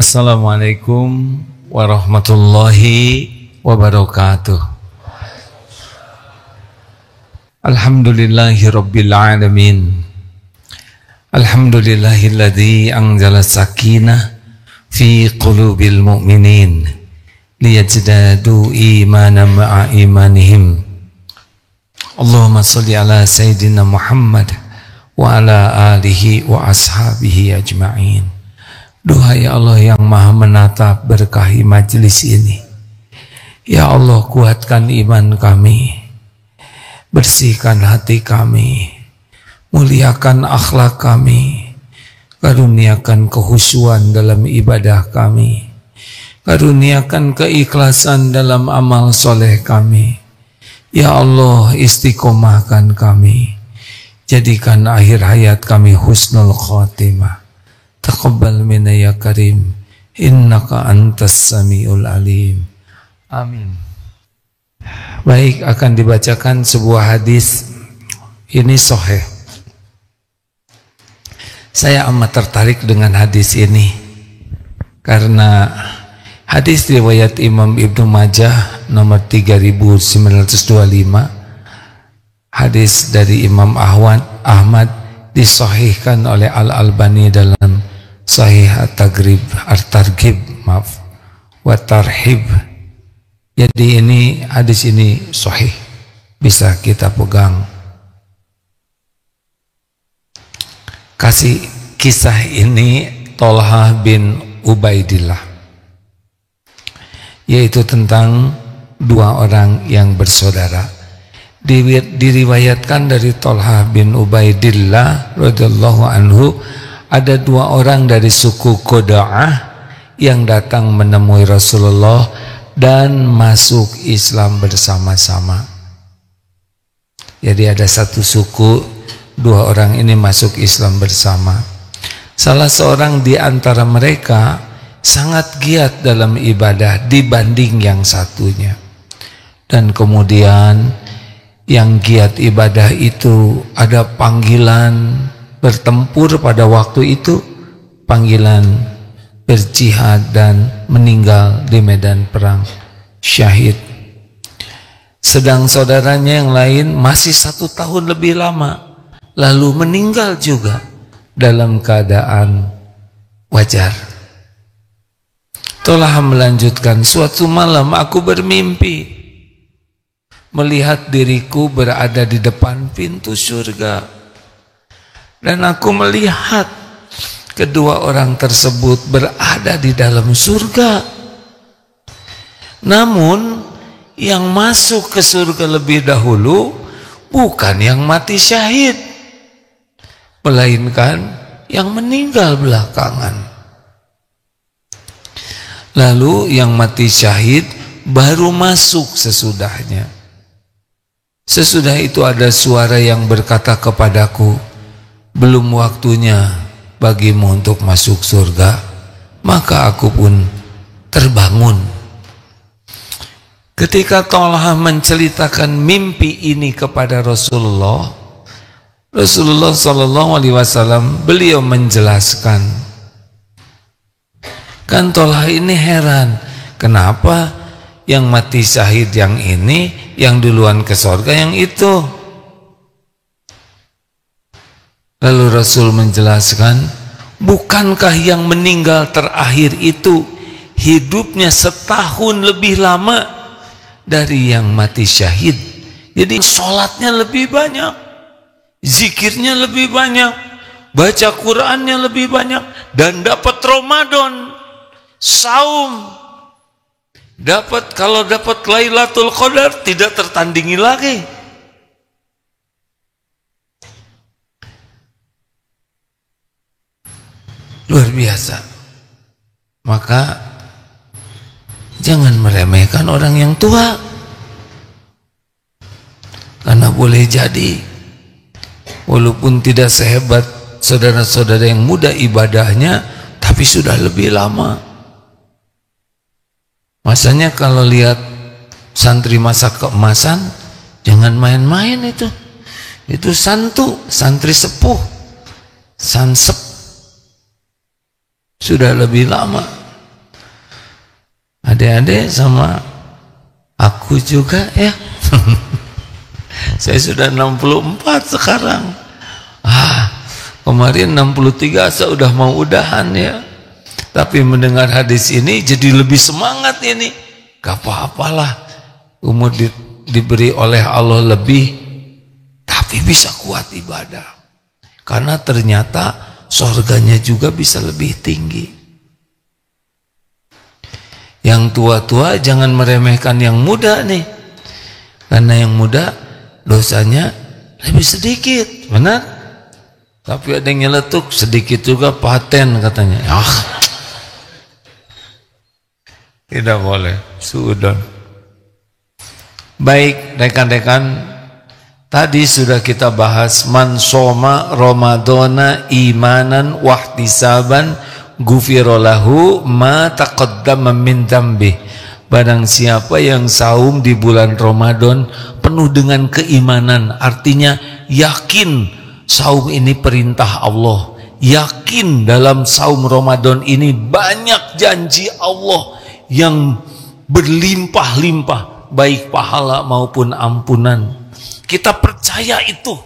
Assalamualaikum warahmatullahi wabarakatuh. Alhamdulillahi rabbil alamin. Alhamdulillahilladzi anzala sakinah fi qulubil mu'minin liyajdadu imanan ma'a imanihim. Allahumma salli ala sayyidina Muhammad wa ala alihi wa ashabihi ajma'in. Duhai Allah yang maha menatap, berkahi majlis ini. Ya Allah, kuatkan iman kami, bersihkan hati kami, muliakan akhlak kami, karuniakan kekhusyuan dalam ibadah kami, karuniakan keikhlasan dalam amal soleh kami. Ya Allah, istiqomahkan kami, jadikan akhir hayat kami husnul khotimah. Taqabbal minna ya karim, innaka antas samiul alim. Amin. Baik, akan dibacakan sebuah hadis. Ini sahih. Saya amat tertarik dengan hadis ini karena hadis riwayat Imam Ibnu Majah nomor 3925. Hadis dari Imam Ahmad disahihkan oleh Al-Albani dalam Sahih At-Targhib wa Tarhib. Jadi ini hadis ini sahih, bisa kita pegang. Kasih kisah ini Tolha bin Ubaidillah, yaitu tentang dua orang yang bersaudara. Diriwayatkan dari Tolha bin Ubaidillah radhiyallahu anhu, ada dua orang dari suku Quda'ah yang datang menemui Rasulullah dan masuk Islam bersama-sama. Jadi ada satu suku, dua orang ini masuk Islam bersama. Salah seorang di antara mereka sangat giat dalam ibadah dibanding yang satunya. Dan kemudian yang giat ibadah itu ada panggilan bertempur pada waktu itu, panggilan berjihad dan meninggal di medan perang, syahid. Sedang saudaranya yang lain masih 1 tahun lebih lama, lalu meninggal juga dalam keadaan wajar. Tolha melanjutkan, suatu malam aku bermimpi melihat diriku berada di depan pintu surga. Dan aku melihat kedua orang tersebut berada di dalam surga. Namun yang masuk ke surga lebih dahulu bukan yang mati syahid, melainkan yang meninggal belakangan. Lalu yang mati syahid baru masuk sesudahnya. Sesudah itu ada suara yang berkata kepadaku, belum waktunya bagimu untuk masuk surga. Maka aku pun terbangun. Ketika Tolha menceritakan mimpi ini kepada Rasulullah SAW, beliau menjelaskan. Kan Tolha ini heran, kenapa yang mati syahid yang ini, yang duluan ke surga yang itu? Lalu Rasul menjelaskan, bukankah yang meninggal terakhir itu hidupnya 1 tahun lebih lama dari yang mati syahid? Jadi sholatnya lebih banyak, zikirnya lebih banyak, baca Qur'annya lebih banyak, dan dapat Ramadan, saum, dapat, kalau dapat Lailatul Qadar tidak tertandingi lagi. Luar biasa. Maka jangan meremehkan orang yang tua, karena boleh jadi walaupun tidak sehebat saudara-saudara yang muda ibadahnya, tapi sudah lebih lama. Masanya kalau lihat santri masa keemasan, jangan main-main itu. Itu santri sepuh, sansep, sudah lebih lama. Adik-adik sama aku juga ya. Saya sudah 64 sekarang. Kemarin 63 saya udah mau udahan ya. Tapi mendengar hadis ini jadi lebih semangat ini. Gak apa-apalah, umur diberi oleh Allah lebih, tapi bisa kuat ibadah. Karena ternyata surganya juga bisa lebih tinggi. Yang tua-tua jangan meremehkan yang muda nih. Karena yang muda dosanya lebih sedikit, benar? Tapi ada yang nyeletuk sedikit juga paten katanya. Tidak boleh, suudon. Baik rekan-rekan, tadi sudah kita bahas man soma Ramadana imanan wahtisaban gufirolahu ma taqaddama min dzambi. Barang siapa yang saum di bulan Ramadan penuh dengan keimanan, artinya yakin saum ini perintah Allah, yakin dalam saum Ramadan ini banyak janji Allah yang berlimpah-limpah, baik pahala maupun ampunan. Kita percaya itu.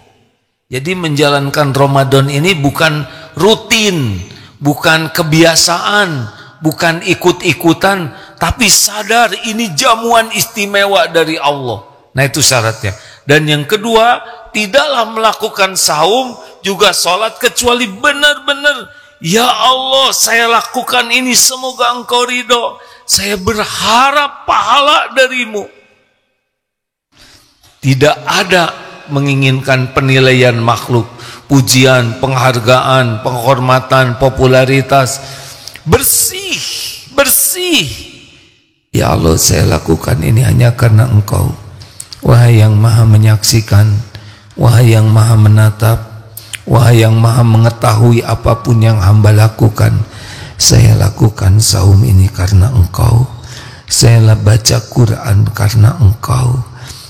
Jadi menjalankan Ramadan ini bukan rutin, bukan kebiasaan, bukan ikut-ikutan, tapi sadar ini jamuan istimewa dari Allah. Nah itu syaratnya. Dan yang kedua, tidaklah melakukan saum juga sholat kecuali benar-benar, ya Allah saya lakukan ini semoga engkau ridho, saya berharap pahala darimu. Tidak ada menginginkan penilaian makhluk, pujian, penghargaan, penghormatan, popularitas. Bersih, bersih. Ya Allah saya lakukan ini hanya karena engkau. Wahai yang maha menyaksikan, wahai yang maha menatap, wahai yang maha mengetahui apapun yang hamba lakukan, saya lakukan saum ini karena engkau. Saya baca Quran karena engkau.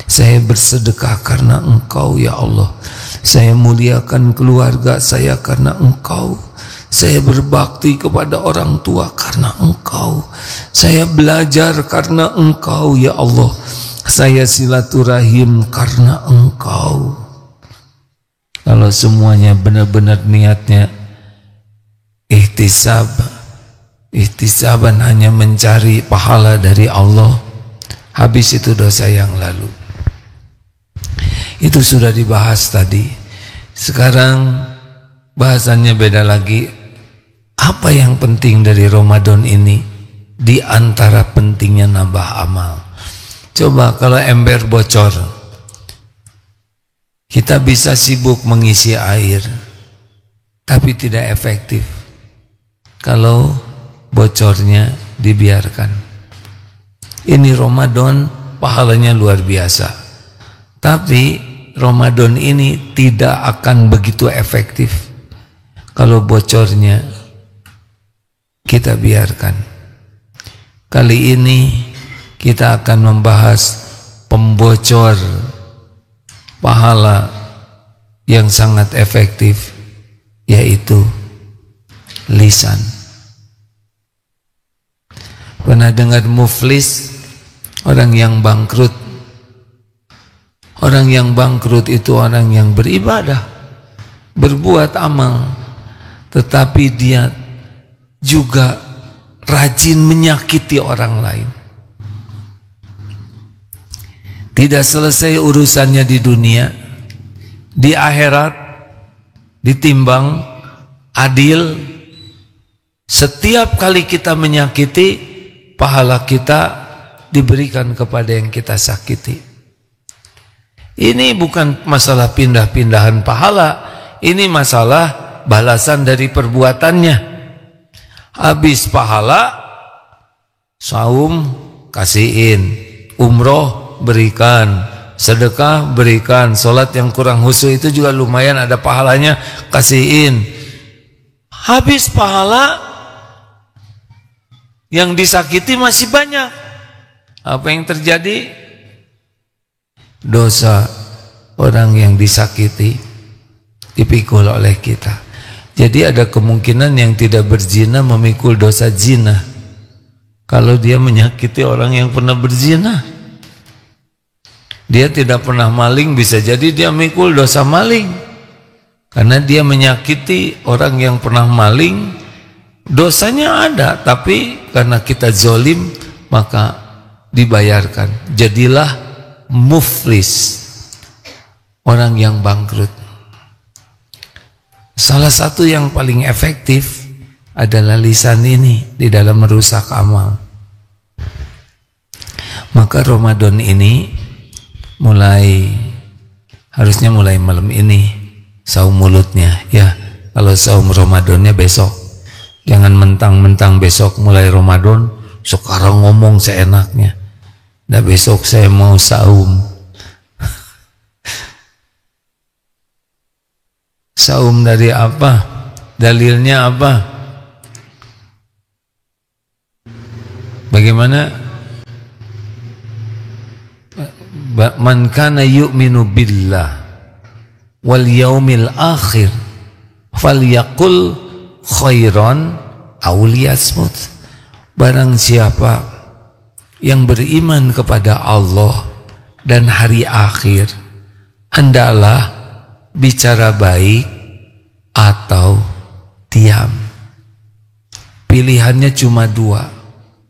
Saya bersedekah karena engkau ya Allah. Saya muliakan keluarga saya karena engkau. Saya berbakti kepada orang tua karena engkau. Saya belajar karena engkau ya Allah. Saya silaturahim karena engkau. Kalau semuanya benar-benar niatnya ihtisaban hanya mencari pahala dari Allah, habis itu dosa yang lalu. Itu sudah dibahas tadi. Sekarang bahasannya beda lagi. Apa yang penting dari Ramadan ini? Di antara pentingnya nambah amal. Coba kalau ember bocor, kita bisa sibuk mengisi air, tapi tidak efektif kalau bocornya dibiarkan. Ini Ramadan pahalanya luar biasa, tapi Ramadan ini tidak akan begitu efektif kalau bocornya kita biarkan. Kali ini kita akan membahas pembocor pahala yang sangat efektif, yaitu lisan. Pernah dengar muflis? Orang yang bangkrut. Orang yang bangkrut itu orang yang beribadah, berbuat amal, tetapi dia juga rajin menyakiti orang lain. Tidak selesai urusannya di dunia, di akhirat ditimbang adil. Setiap kali kita menyakiti, pahala kita diberikan kepada yang kita sakiti. Ini bukan masalah pindah-pindahan pahala, ini masalah balasan dari perbuatannya. Habis pahala, saum kasihin, umroh berikan, sedekah berikan, sholat yang kurang khusyuk itu juga lumayan ada pahalanya, kasihin. Habis pahala, yang disakiti masih banyak. Apa yang terjadi? Dosa orang yang disakiti dipikul oleh kita. Jadi ada kemungkinan yang tidak berzina memikul dosa zina. Kalau dia menyakiti orang yang pernah berzina, dia tidak pernah maling, bisa jadi dia mikul dosa maling. Karena dia menyakiti orang yang pernah maling, dosanya ada, tapi karena kita zolim maka dibayarkan. Jadilah muflis, orang yang bangkrut. Salah satu yang paling efektif adalah lisan ini di dalam merusak amal. Maka Ramadan ini harusnya mulai malam ini saum mulutnya ya. Kalau saum Ramadannya besok, jangan mentang-mentang besok mulai Ramadan sekarang ngomong seenaknya. Nah besok saya mau saum. Saum dari apa? Dalilnya apa? Bagaimana? Man kana yu'minu billah wal yaumil akhir falyaqul khairan aw liyasmut. Barang siapa yang beriman kepada Allah dan hari akhir, hendaklah bicara baik atau diam. Pilihannya cuma dua,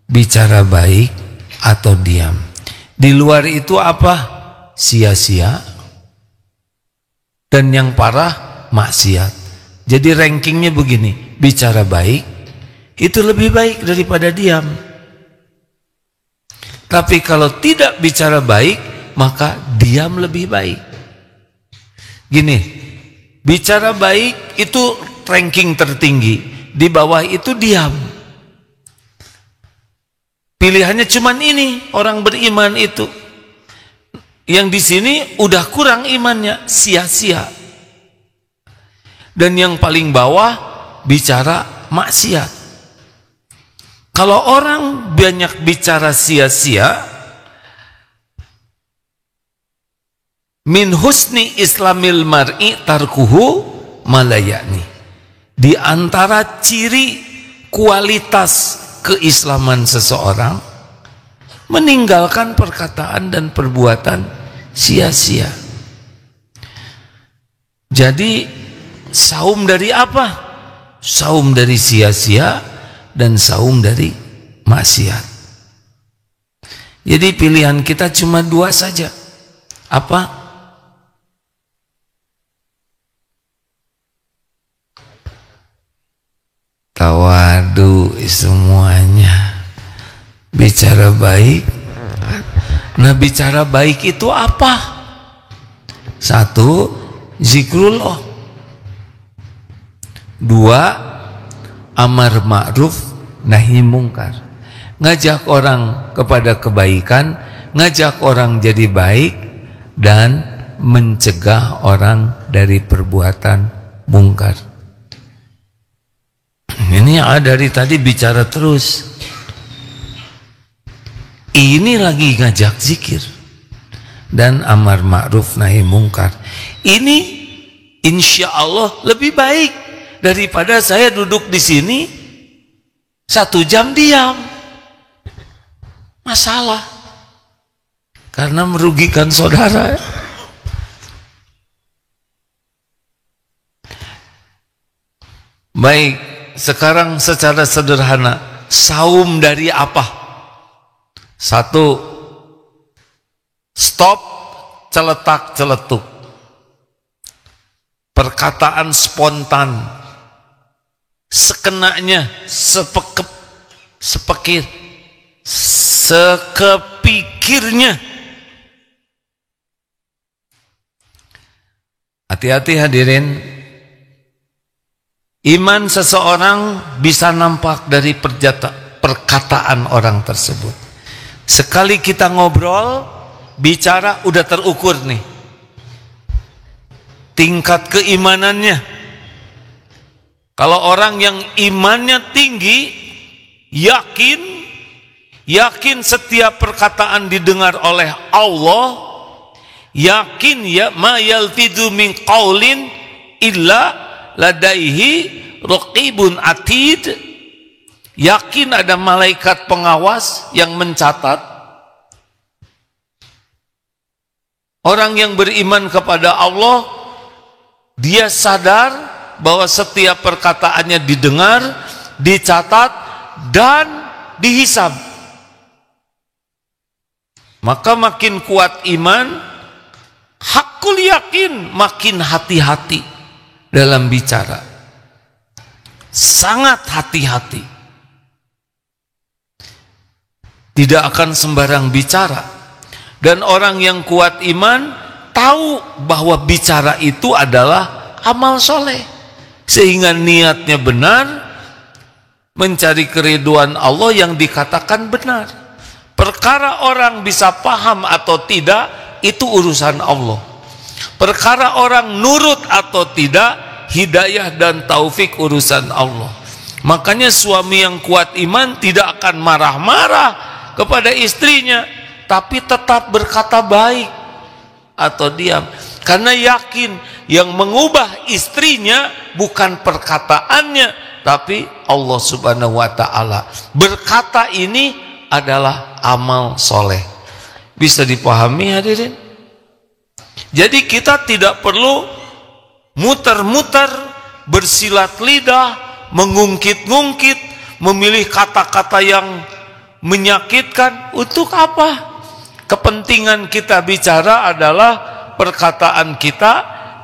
bicara baik atau diam. Di luar itu apa? Sia-sia. Dan yang parah, maksiat. Jadi rankingnya begini, bicara baik itu lebih baik daripada diam. Tapi kalau tidak bicara baik, maka diam lebih baik. Gini, bicara baik itu ranking tertinggi, di bawah itu diam. Pilihannya cuman ini, orang beriman itu. Yang di sini udah kurang imannya, sia-sia. Dan yang paling bawah bicara maksiat. Kalau orang banyak bicara sia-sia, min husni islamil mar'i tarkuhu malayani. Di antara ciri kualitas keislaman seseorang, meninggalkan perkataan dan perbuatan sia-sia. Jadi saum dari apa? Saum dari sia-sia dan saum dari maksiat. Jadi pilihan kita cuma dua saja. Apa? Tawadu semuanya. Bicara baik. Nah, bicara baik itu apa? Satu, zikrullah. Dua, amar ma'ruf nahi mungkar. Ngajak orang kepada kebaikan, ngajak orang jadi baik, dan mencegah orang dari perbuatan mungkar. Ini dari tadi bicara terus. Ini lagi ngajak zikir dan amar ma'ruf nahi mungkar. Ini insya Allah lebih baik daripada saya duduk di sini 1 jam diam. Masalah karena merugikan saudara. Baik, sekarang secara sederhana, saum dari apa? Satu, stop celetak celetuk. Perkataan spontan, sekenanya, sekepikirnya. Hati-hati hadirin. Iman seseorang bisa nampak dari perkataan orang tersebut. Sekali kita ngobrol, bicara, udah terukur nih tingkat keimanannya. Kalau orang yang imannya tinggi, yakin setiap perkataan didengar oleh Allah, yakin ya ma yalfidu min qaulin illa ladaihi raqibun atid, Yakin ada malaikat pengawas yang mencatat. Orang yang beriman kepada Allah, dia sadar bahwa setiap perkataannya didengar, dicatat, dan dihisab. Maka makin kuat iman, hakul yakin, makin hati-hati dalam bicara. Sangat hati-hati. Tidak akan sembarang bicara. Dan orang yang kuat iman tahu bahwa bicara itu adalah amal soleh, sehingga niatnya benar, mencari keriduan Allah yang dikatakan benar. Perkara orang bisa paham atau tidak, itu urusan Allah. Perkara orang nurut atau tidak, hidayah dan taufik urusan Allah. Makanya suami yang kuat iman tidak akan marah-marah kepada istrinya, tapi tetap berkata baik atau diam, karena yakin yang mengubah istrinya bukan perkataannya, tapi Allah Subhanahu wa ta'ala. Berkata ini adalah amal soleh. Bisa dipahami hadirin? Jadi kita tidak perlu muter-muter, bersilat lidah, mengungkit-ngungkit, memilih kata-kata yang menyakitkan. Untuk apa? Kepentingan kita bicara adalah perkataan kita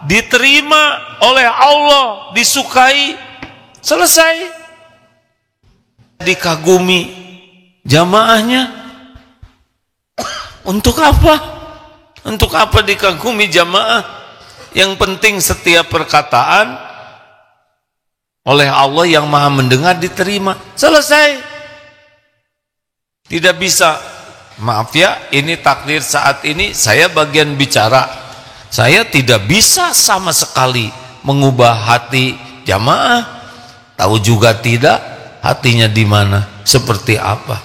diterima oleh Allah, disukai, selesai. Dikagumi jamaahnya. Untuk apa? Untuk apa dikagumi jamaah? Yang penting setiap perkataan oleh Allah yang maha mendengar diterima, selesai. Tidak bisa, maaf ya, ini takdir saat ini saya bagian bicara, saya tidak bisa sama sekali mengubah hati jamaah. Tahu juga tidak hatinya di mana, seperti apa,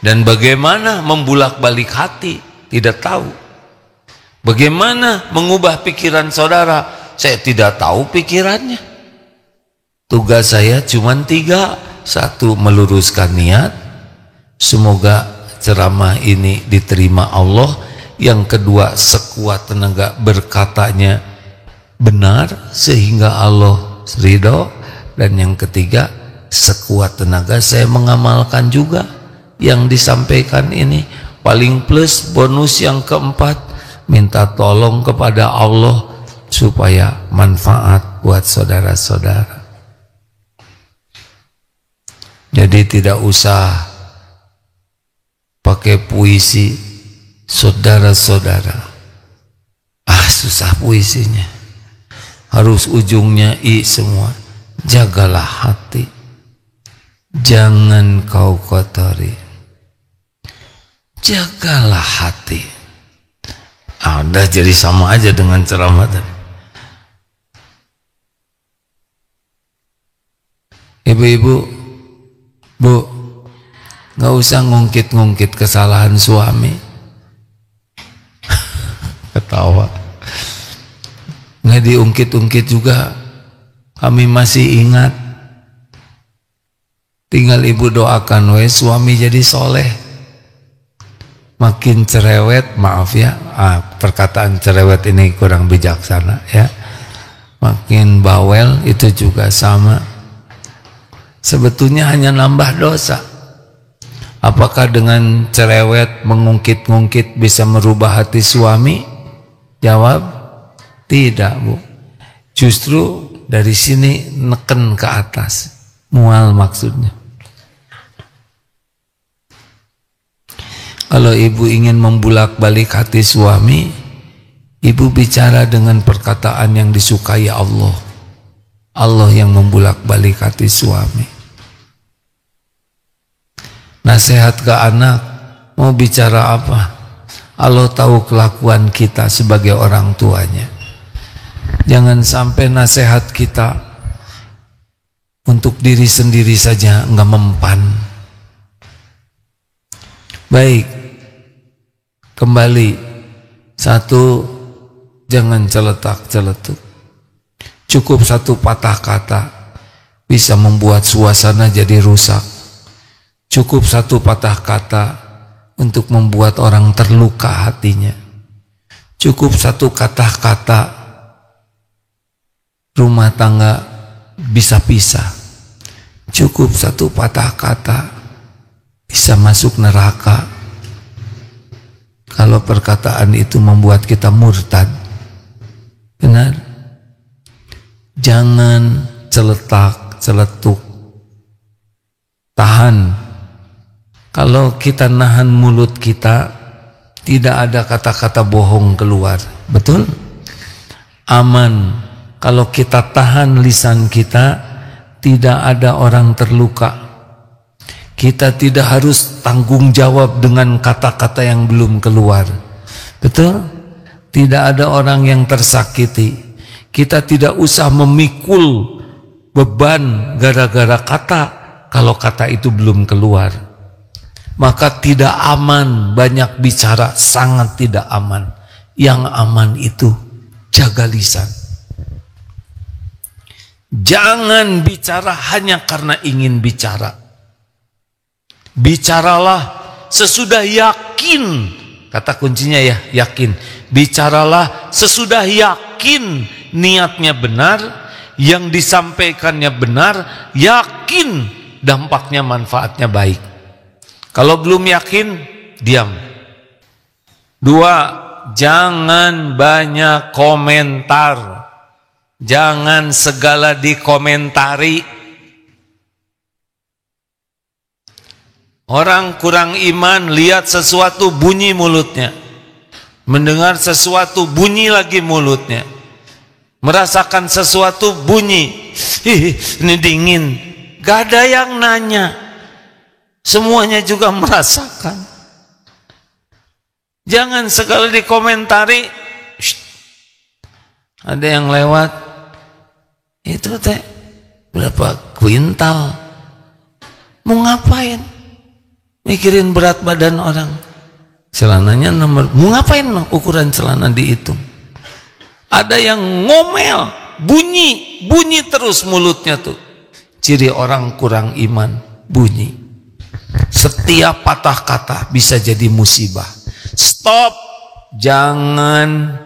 dan bagaimana membulak-balik hati, tidak tahu. Bagaimana mengubah pikiran saudara, saya tidak tahu pikirannya. Tugas saya cuma 3. 1, meluruskan niat, semoga ceramah ini diterima Allah. Yang kedua, sekuat tenaga berkatanya benar sehingga Allah ridho. Dan yang ketiga, sekuat tenaga saya mengamalkan juga yang disampaikan ini. Paling plus bonus yang keempat, minta tolong kepada Allah supaya manfaat buat saudara-saudara. Jadi tidak usah pakai puisi, saudara-saudara. Susah puisinya. Harus ujungnya i semua. Jagalah hati, jangan kau kotori. Jagalah hati. Udah jadi sama aja dengan ceramah tadi. Ibu-ibu, Bu, gak usah ngungkit-ngungkit kesalahan suami. Ketawa. Gak diungkit-ungkit juga, kami masih ingat. Tinggal ibu doakan suami jadi soleh. Makin cerewet, maaf ya, perkataan cerewet ini kurang bijaksana ya. Makin bawel itu juga sama. Sebetulnya hanya nambah dosa. Apakah dengan cerewet mengungkit-ungkit bisa merubah hati suami? Jawab, tidak, Bu. Justru dari sini neken ke atas. Mual maksudnya. Kalau ibu ingin membulak-balik hati suami, ibu bicara dengan perkataan yang disukai Allah. Allah yang membulak-balik hati suami. Nasihat ke anak, mau bicara apa? Allah tahu kelakuan kita sebagai orang tuanya. Jangan sampai nasihat kita untuk diri sendiri saja enggak mempan. Baik, kembali. 1, jangan celetak-celetuk. Cukup 1 patah kata. bisa membuat suasana jadi rusak. Cukup satu patah kata untuk membuat orang terluka hatinya. Cukup satu kata-kata rumah tangga bisa pisah. Cukup satu patah kata bisa masuk neraka. Kalau perkataan itu membuat kita murtad. Benar? Jangan celetak, celetuk. Tahan. Kalau kita nahan mulut kita, tidak ada kata-kata bohong keluar. Betul? Aman. Kalau kita tahan lisan kita, tidak ada orang terluka. Kita tidak harus tanggung jawab dengan kata-kata yang belum keluar. Betul? Tidak ada orang yang tersakiti. Kita tidak usah memikul beban gara-gara kata kalau kata itu belum keluar. Maka tidak aman, banyak bicara, sangat tidak aman. Yang aman itu jaga lisan. Jangan bicara hanya karena ingin bicara. Bicaralah sesudah yakin, kata kuncinya ya, yakin. Bicaralah sesudah yakin niatnya benar, yang disampaikannya benar, yakin dampaknya, manfaatnya baik. Kalau belum yakin, diam. 2, jangan banyak komentar. Jangan segala dikomentari. Orang kurang iman lihat sesuatu bunyi mulutnya, mendengar sesuatu bunyi lagi mulutnya, merasakan sesuatu bunyi, ini dingin, gak ada yang nanya, semuanya juga merasakan. Jangan segala dikomentari. Ada yang lewat, itu teh berapa kuintal, mau ngapain? Mikirin berat badan orang, celananya nomor, mau ngapain ukuran celana dihitung. Ada yang ngomel, bunyi terus mulutnya tuh. Ciri orang kurang iman, bunyi. Setiap patah kata bisa jadi musibah. Stop, jangan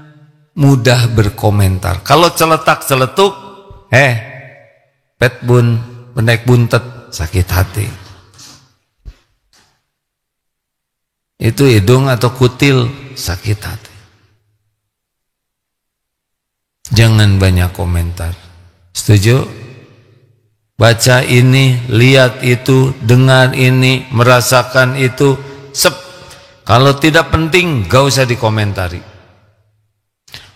mudah berkomentar. Kalau celetak-celetuk, pet bun, pendek buntet, sakit hati. Itu hidung atau kutil, sakit hati. Jangan banyak komentar. Setuju? Baca ini, lihat itu, dengar ini, merasakan itu. Kalau tidak penting, gak usah dikomentari.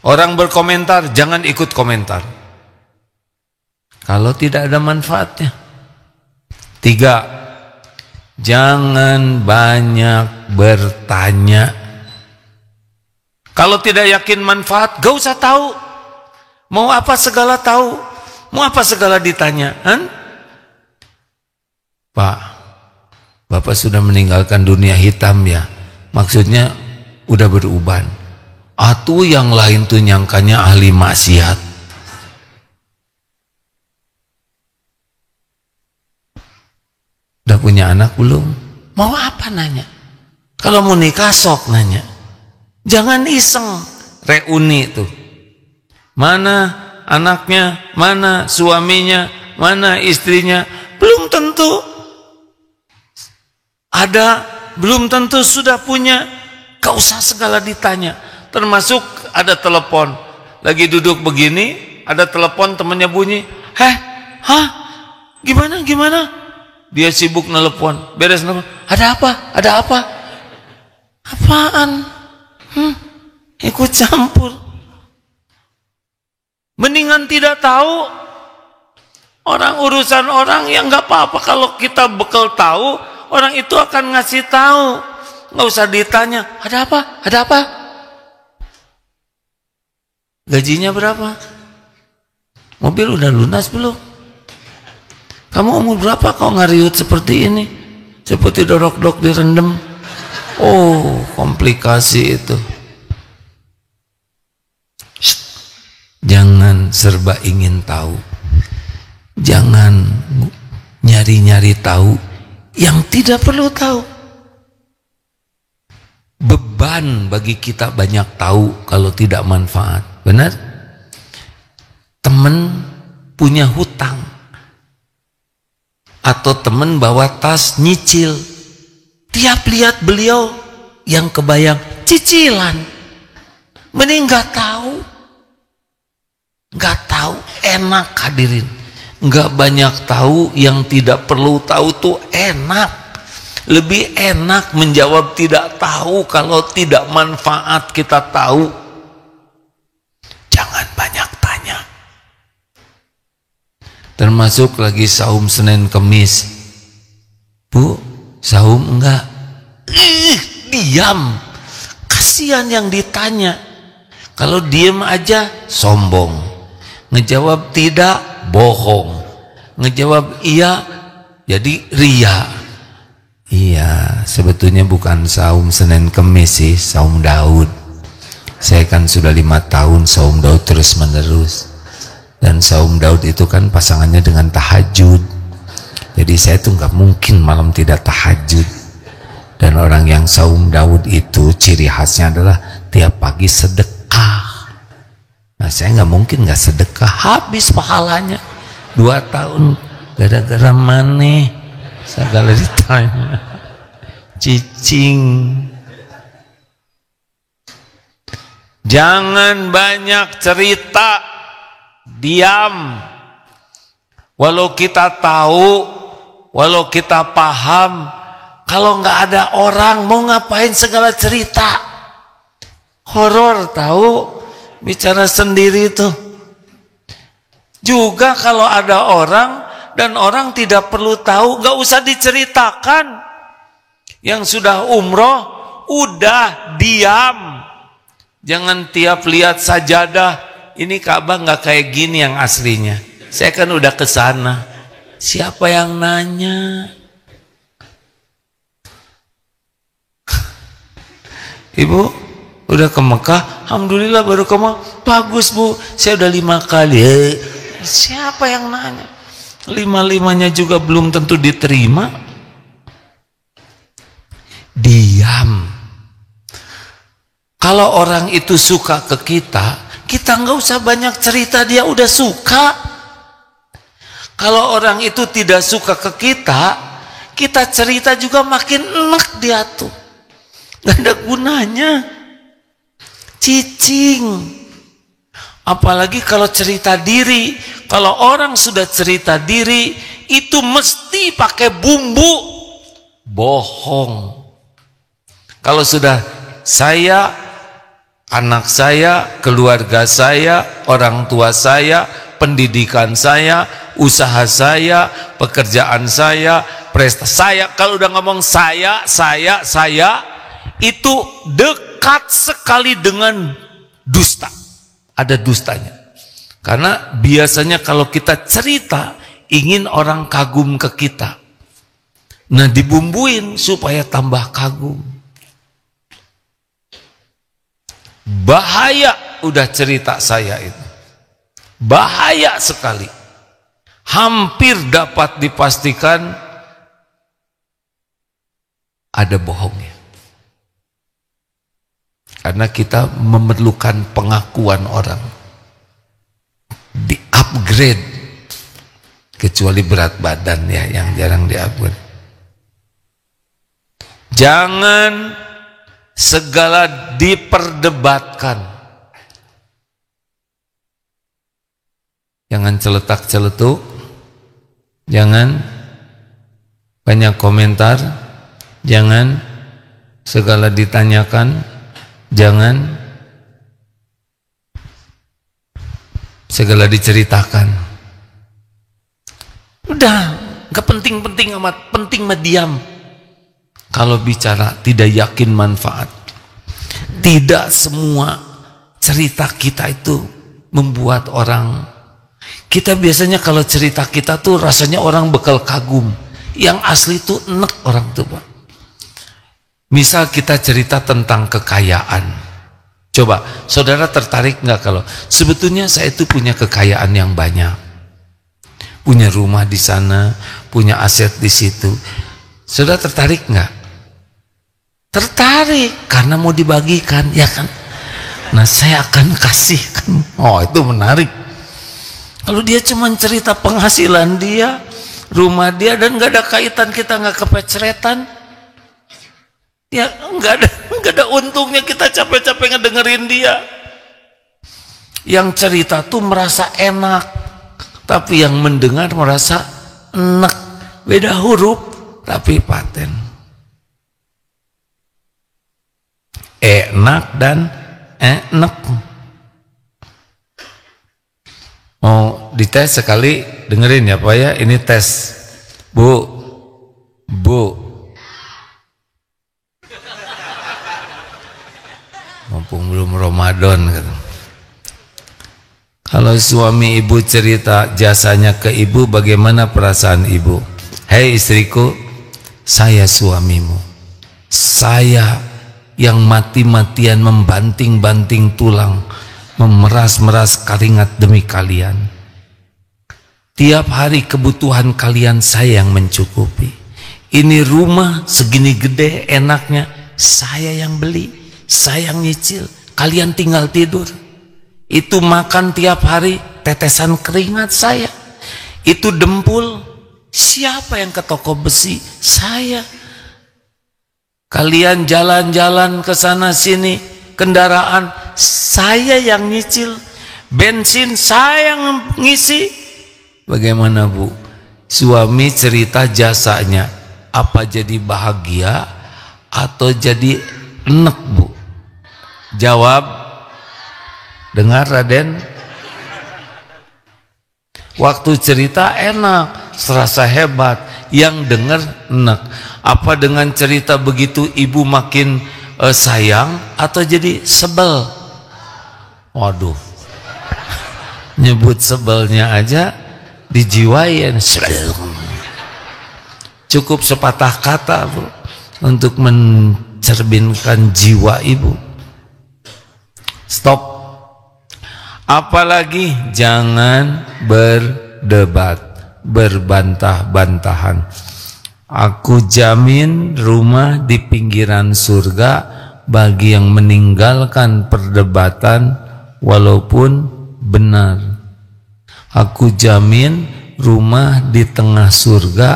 Orang berkomentar, jangan ikut komentar. Kalau tidak ada manfaatnya. 3, jangan banyak bertanya. Kalau tidak yakin manfaat, gak usah tahu. Mau apa segala tahu, mau apa segala ditanya. Pak, Bapak sudah meninggalkan dunia hitam ya. Maksudnya udah beruban. Atau yang lain tuh nyangkanya ahli maksiat. Udah punya anak belum? Mau apa nanya? Kalau mau nikah sok nanya. Jangan iseng reuni tuh. Mana anaknya, mana suaminya, mana istrinya, belum tentu ada, belum tentu sudah punya. Gak usah segala ditanya. Termasuk ada telepon, lagi duduk begini, ada telepon temennya bunyi, gimana? Dia sibuk nelpon, beres nelpon, ada apa? Apaan? Ikut campur. Mendingan tidak tahu. Orang urusan orang yang nggak apa-apa. Kalau kita bekal tahu, orang itu akan ngasih tahu. Nggak usah ditanya, ada apa? Gajinya berapa? Mobil udah lunas belum? Kamu umur berapa kau ngariut seperti ini? Seperti dorok-dorok direndam. Oh, komplikasi itu. Jangan serba ingin tahu. Jangan nyari-nyari tahu yang tidak perlu tahu. Beban bagi kita banyak tahu kalau tidak manfaat. Benar? Teman punya hutang, atau teman bawa tas nyicil, tiap lihat beliau yang kebayang cicilan, mending nggak tahu, enak hadirin, nggak banyak tahu, yang tidak perlu tahu tuh enak, lebih enak menjawab tidak tahu kalau tidak manfaat kita tahu. Jangan banyak tanya. Termasuk lagi saum Senin Kemis, Bu, saum enggak? Diam. Kasihan yang ditanya. Kalau diam aja sombong, ngejawab tidak bohong, ngejawab iya jadi ria. Iya, sebetulnya bukan saum Senin Kemis sih, saum Daud. Saya kan sudah 5 tahun saum Daud terus menerus, dan saum Daud itu kan pasangannya dengan tahajud. Jadi saya tuh nggak mungkin malam tidak tahajud. Dan orang yang saum Daud itu ciri khasnya adalah tiap pagi sedekah. Nah, saya nggak mungkin nggak sedekah, habis pahalanya 2 tahun gara-gara maneh segala ditanya. Cicing. Jangan banyak cerita, diam. Walau kita tahu, walau kita paham, kalau nggak ada orang mau ngapain segala cerita. Horor tahu, bicara sendiri tuh. Juga kalau ada orang dan orang tidak perlu tahu, nggak usah diceritakan. Yang sudah umroh, udah diam. Jangan tiap lihat sajadah, ini Ka'bah nggak kayak gini yang aslinya. Saya kan udah ke sana. Siapa yang nanya? Ibu udah ke Mekah? Alhamdulillah baru ke Mekah. Bagus Bu, saya udah 5 kali. Siapa yang nanya? 5-5-nya juga belum tentu diterima. Diam. Kalau orang itu suka ke kita, kita nggak usah banyak cerita, dia udah suka. Kalau orang itu tidak suka ke kita, kita cerita juga makin enak dia tuh. Gak ada gunanya. Cicing. Apalagi kalau cerita diri. Kalau orang sudah cerita diri, itu mesti pakai bumbu bohong. Kalau sudah saya, anak saya, keluarga saya, orang tua saya, pendidikan saya, usaha saya, pekerjaan saya, prestasi saya, kalau udah ngomong saya, itu dekat sekali dengan dusta. Ada dustanya. Karena biasanya kalau kita cerita, ingin orang kagum ke kita. Nah, dibumbuin supaya tambah kagum. Bahaya udah cerita saya itu. Bahaya sekali. Hampir dapat dipastikan ada bohongnya. Karena kita memerlukan pengakuan orang. Di-upgrade. Kecuali berat badan ya, yang jarang di-upgrade. Jangan segala diperdebatkan. Jangan celetak-celetuk. Jangan banyak komentar. Jangan segala ditanyakan. Jangan segala diceritakan. Udah, gak penting-penting amat. Penting mah diam. Kalau bicara tidak yakin manfaat. Tidak semua cerita kita itu membuat orang. Kita biasanya kalau cerita kita tuh rasanya orang bakal kagum. Yang asli tuh enek orang tuh Pak. Misal kita cerita tentang kekayaan. Coba, saudara tertarik nggak kalau sebetulnya saya itu punya kekayaan yang banyak. punya rumah di sana, punya aset di situ. Sudah tertarik nggak? Tertarik karena mau dibagikan, ya kan? Nah, saya akan kasihkan. Oh, itu menarik. Kalau dia cuma cerita penghasilan dia, rumah dia, dan nggak ada kaitan, kita nggak kepeceretan, ya nggak ada untungnya kita capek-capek ngedengerin dia. Yang cerita tuh merasa enak, tapi yang mendengar merasa enak. Beda huruf tapi paten. Enak dan enak. Mau dites sekali, dengerin ya Pak ya, ini tes. Bu, mumpung belum Ramadan gitu. Kalau suami ibu cerita jasanya ke ibu, bagaimana perasaan ibu? Hei istriku, saya suamimu. Saya yang mati-matian membanting-banting tulang, memeras-meras keringat demi kalian. Tiap hari kebutuhan kalian saya yang mencukupi. Ini rumah segini gede enaknya, saya yang beli, saya yang nyicil, kalian tinggal tidur. Itu makan tiap hari tetesan keringat saya. Itu dempul, siapa yang ke toko besi? Saya. Kalian jalan-jalan ke sana sini, kendaraan saya yang nyicil, bensin saya yang ngisi. Bagaimana Bu? Suami cerita jasanya, apa jadi bahagia atau jadi enek Bu? Jawab. Dengar Raden, waktu cerita enak, serasa hebat, yang dengar enak. Apa dengan cerita begitu ibu makin sayang atau jadi sebel? Waduh, nyebut sebelnya aja dijiwain. Cukup sepatah kata Bu untuk mencerminkan jiwa ibu. Stop. Apalagi jangan berdebat, berbantah-bantahan. Aku jamin rumah di pinggiran surga bagi yang meninggalkan perdebatan walaupun benar. Aku jamin rumah di tengah surga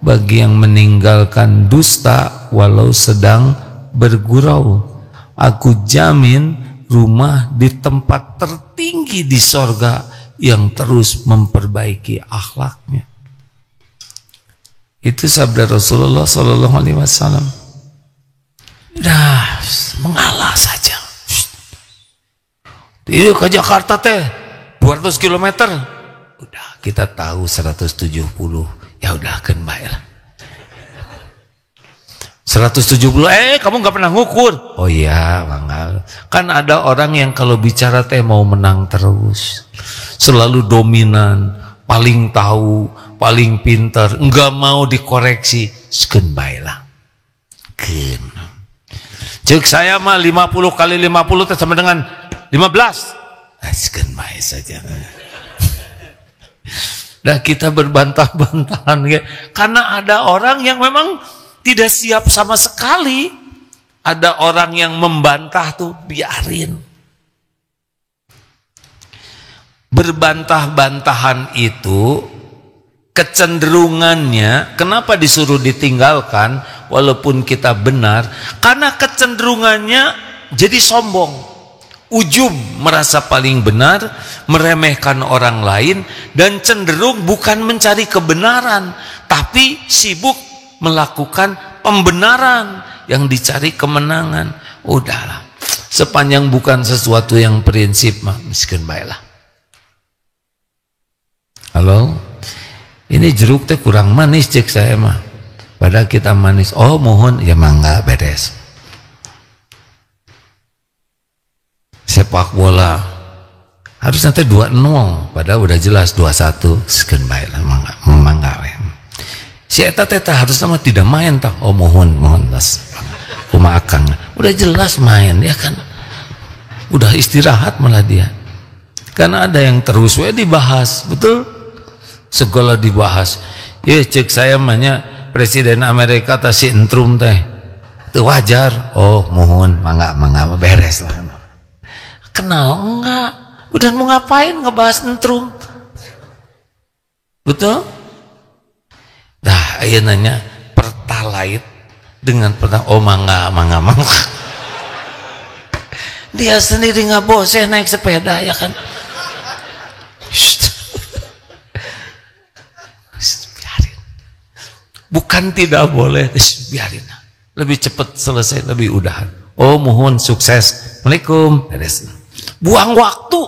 bagi yang meninggalkan dusta walau sedang bergurau. Aku jamin rumah di tempat tertinggi di sorga yang terus memperbaiki akhlaknya. Itu sabda Rasulullah Sallallahu Alaihi Wasallam. Dah mengalah saja. Itu ke Jakarta teh 200 km. Udah kita tahu 170. Ya udah kan baik lah. 170, kamu nggak pernah ngukur. Oh iya, Bang. Kan ada orang yang kalau bicara teh mau menang terus, selalu dominan, paling tahu, paling pintar, nggak mau dikoreksi. Sekian baiklah. Cek saya mah 50 kali 50 teh sama dengan 15. Sekian baik saja. Nah kita berbantah-bantahan ya. Karena ada orang yang memang tidak siap sama sekali. Ada orang yang membantah tuh, biarin. Berbantah-bantahan itu kecenderungannya, kenapa disuruh ditinggalkan walaupun kita benar? Karena kecenderungannya jadi sombong, ujub, merasa paling benar, meremehkan orang lain, dan cenderung bukan mencari kebenaran, tapi sibuk melakukan pembenaran yang dicari kemenangan. Udahlah, sepanjang bukan sesuatu yang prinsip mah miskin baiklah. Halo, ini jeruk teh kurang manis cek saya mah, padahal kita manis. Oh mohon ya mangga beres. Sepak bola harusnya teh 2-0, padahal udah jelas 2-1. Miskin baiklah, mangga si eta teta harus sama tidak main tak. Oh mohon tas kuma akang udah jelas main ya kan, udah istirahat malah dia. Karena ada yang terus dibahas, betul. segala dibahas. Ya cek saya mahnya Presiden Amerika tasi entrum teh itu wajar. Oh mohon mangga beres lah. Kenal enggak? Udah mau ngapain ngebahas entrum? Betul? Nah ayo nanya pertalite dengan oh mangga. Dia sendiri nggak bosen naik sepeda ya kan? Biarin. Bukan tidak boleh, biarin. Lebih cepat selesai, lebih udahan. Oh mohon sukses. Assalamualaikum. Buang waktu.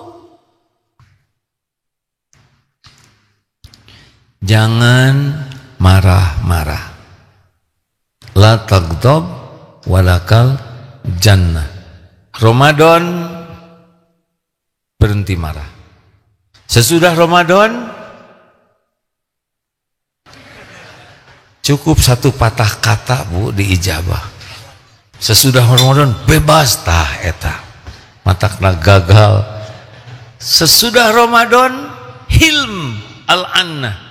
Jangan marah-marah. La taghdab walakal jannah. Ramadan berhenti marah. Sesudah Ramadan cukup satu patah kata Bu diijabah. Sesudah Ramadan bebas tah eta. Matakna gagal. Sesudah Ramadan hilm al-anah.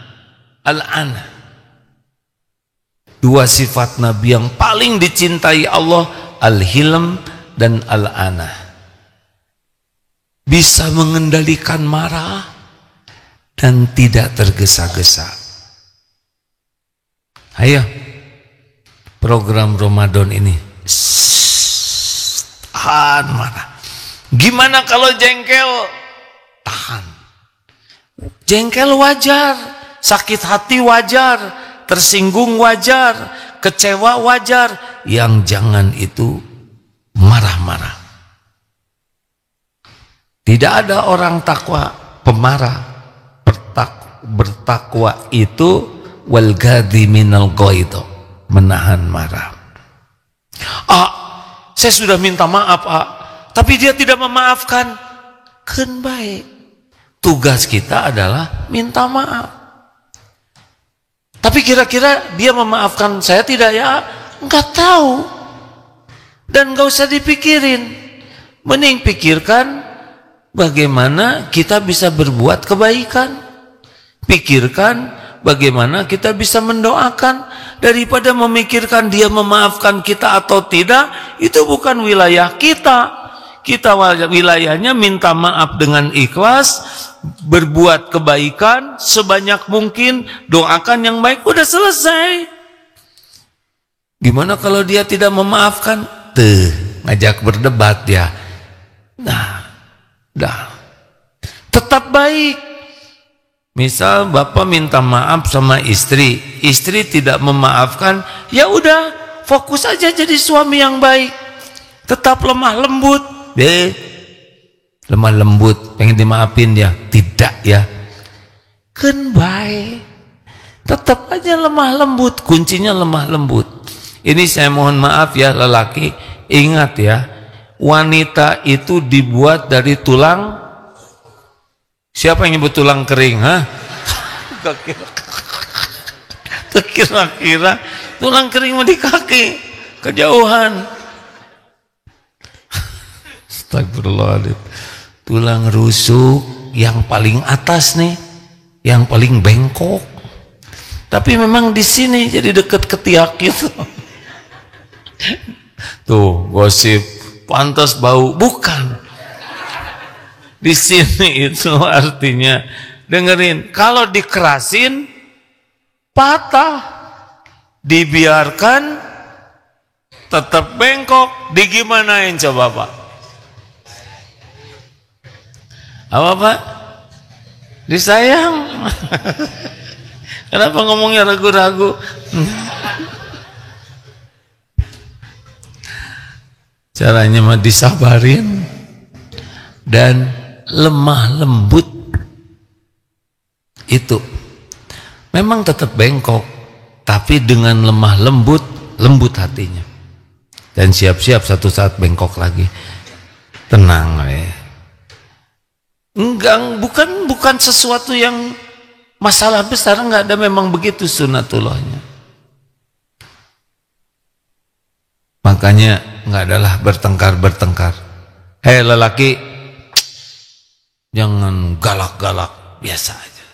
Dua sifat Nabi yang paling dicintai Allah, al-hilm dan al-anah. Bisa mengendalikan marah dan tidak tergesa-gesa. Ayo program Ramadan ini tahan marah. Gimana kalau jengkel? Tahan. Jengkel wajar, sakit hati wajar, tersinggung wajar, kecewa wajar. Yang jangan itu marah-marah. Tidak ada orang takwa pemarah. Bertakwa itu wal ghadi minal ghaidh, menahan marah. Saya sudah minta maaf tapi dia tidak memaafkan. Kan baik. Tugas kita adalah minta maaf. Tapi kira-kira dia memaafkan saya tidak ya? Enggak tahu. Dan enggak usah dipikirin. Mending pikirkan bagaimana kita bisa berbuat kebaikan. Pikirkan bagaimana kita bisa mendoakan. Daripada memikirkan dia memaafkan kita atau tidak, itu bukan wilayah kita. Kita wilayahnya minta maaf dengan ikhlas, berbuat kebaikan sebanyak mungkin, doakan yang baik, udah selesai. Gimana kalau dia tidak memaafkan? Ngajak berdebat ya. Tetap baik. Misal bapak minta maaf sama istri, istri tidak memaafkan, ya udah fokus aja jadi suami yang baik. Tetap lemah lembut. Lemah lembut, pengen dimaafin dia, tidak ya. Kan baik. Tetap aja lemah lembut, kuncinya lemah lembut. Ini saya mohon maaf ya lelaki, ingat ya, wanita itu dibuat dari tulang. Siapa yang nyebut tulang kering, Kira-kira tulang kering di kaki, kejauhan. Astagfirullahaladzim. Tulang rusuk yang paling atas nih, yang paling bengkok. Tapi memang di sini jadi deket ketiak gitu. Tuh gosip pantas bau, bukan. Di sini itu artinya dengerin, kalau dikerasin patah, dibiarkan tetap bengkok, digimanain coba Pak? Apa Pak? Disayang. Kenapa ngomongnya ragu-ragu? Caranya mah disabarin dan lemah lembut. Itu memang tetap bengkok, tapi dengan lemah lembut, lembut hatinya. Dan siap-siap satu saat bengkok lagi. Tenang ya. Enggak, bukan sesuatu yang masalah besar, enggak ada, memang begitu sunatullahnya. Makanya enggak adalah bertengkar. Hei lelaki, jangan galak-galak, biasa aja.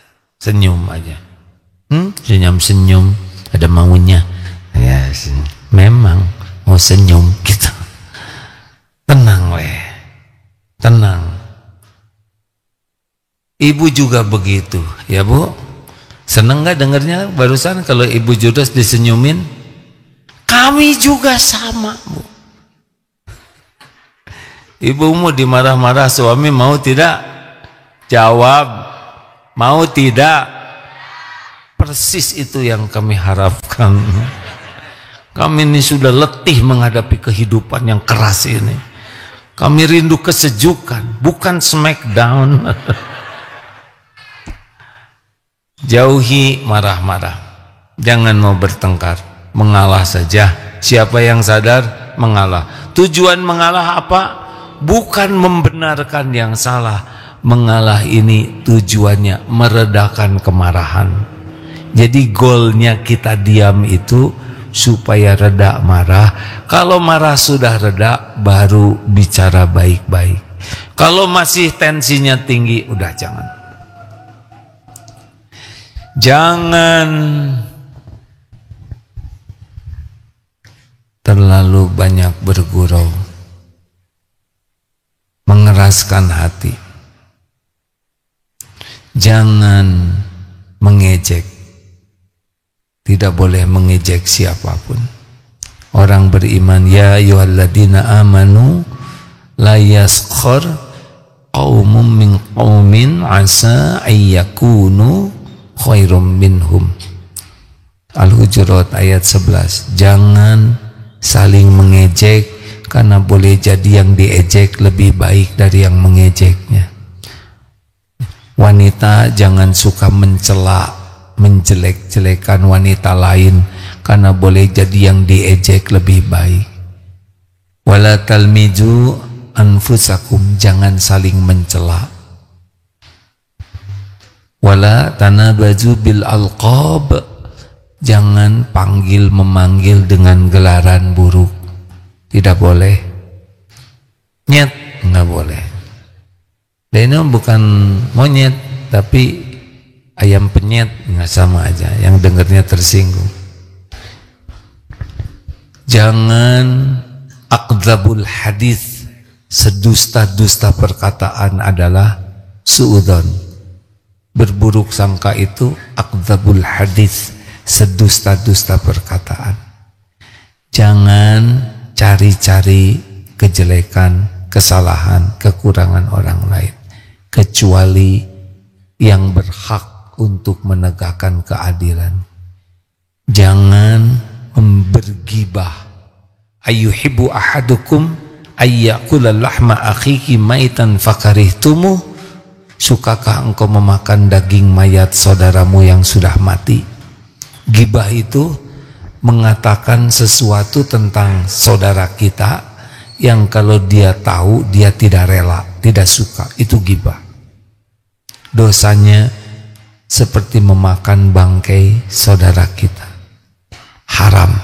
senyum aja. Senyum-senyum, ada maunya. Ya, memang mau senyum gitu. Tenang weh, tenang. Ibu juga begitu, ya Bu. Seneng gak dengernya barusan kalau Ibu Judas disenyumin? Kami juga sama, Bu. Ibumu dimarah-marah suami mau tidak? Jawab, mau tidak? Persis itu yang kami harapkan. Kami ini sudah letih menghadapi kehidupan yang keras ini. Kami rindu kesejukan, bukan smackdown. Jauhi marah-marah. Jangan mau bertengkar, mengalah saja. Siapa yang sadar mengalah. Tujuan mengalah apa? Bukan membenarkan yang salah. Mengalah ini tujuannya meredakan kemarahan. Jadi goalnya kita diam itu supaya reda marah. Kalau marah sudah reda, baru bicara baik-baik. Kalau masih tensinya tinggi, udah jangan. Jangan terlalu banyak bergurau, mengeraskan hati. Jangan mengejek. Tidak boleh mengejek siapapun. Orang beriman, ya ayyuhalladzina amanu la yaskhar qaumun min qaumin asa ayyakunu khairum minhum. Al-Hujurat ayat 11. Jangan saling mengejek, karena boleh jadi yang diejek lebih baik dari yang mengejeknya. Wanita jangan suka mencela, menjelek-jelekan wanita lain, karena boleh jadi yang diejek lebih baik. Wala talmiju anfusakum, jangan saling mencela. Wala tanabaju bil alqab, jangan panggil memanggil dengan gelaran buruk. Tidak boleh. Nyet, nggak boleh. Dan ini bukan monyet, tapi ayam penyet, nggak sama aja. Yang dengarnya tersinggung. Jangan akdzabul hadis, sedusta-dusta perkataan adalah suudzon. Berburuk sangka itu akdzabul hadis, sedusta-dusta perkataan. Jangan cari-cari kejelekan, kesalahan, kekurangan orang lain, kecuali yang berhak untuk menegakkan keadilan. Jangan bergibah. Ayyuhibbu ahadukum ayyakula lahma akhihi maitan fakarihtumu. Sukakah engkau memakan daging mayat saudaramu yang sudah mati? Gibah itu mengatakan sesuatu tentang saudara kita yang kalau dia tahu dia tidak rela, tidak suka. Itu gibah. Dosanya seperti memakan bangkai saudara kita. Haram.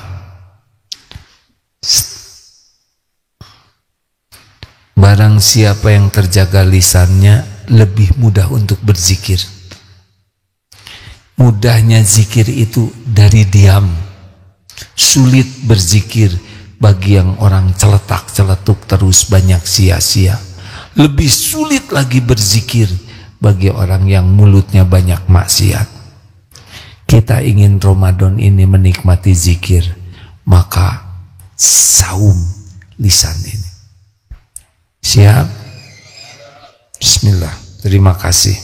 Barang siapa yang terjaga lisannya, lebih mudah untuk berzikir. Mudahnya zikir itu dari diam. Sulit berzikir bagi yang orang celetak-celetuk terus banyak sia-sia. Lebih sulit lagi berzikir bagi orang yang mulutnya banyak maksiat. Kita ingin Ramadan ini menikmati zikir, maka saum lisan ini. Siap? Bismillah. Terima kasih.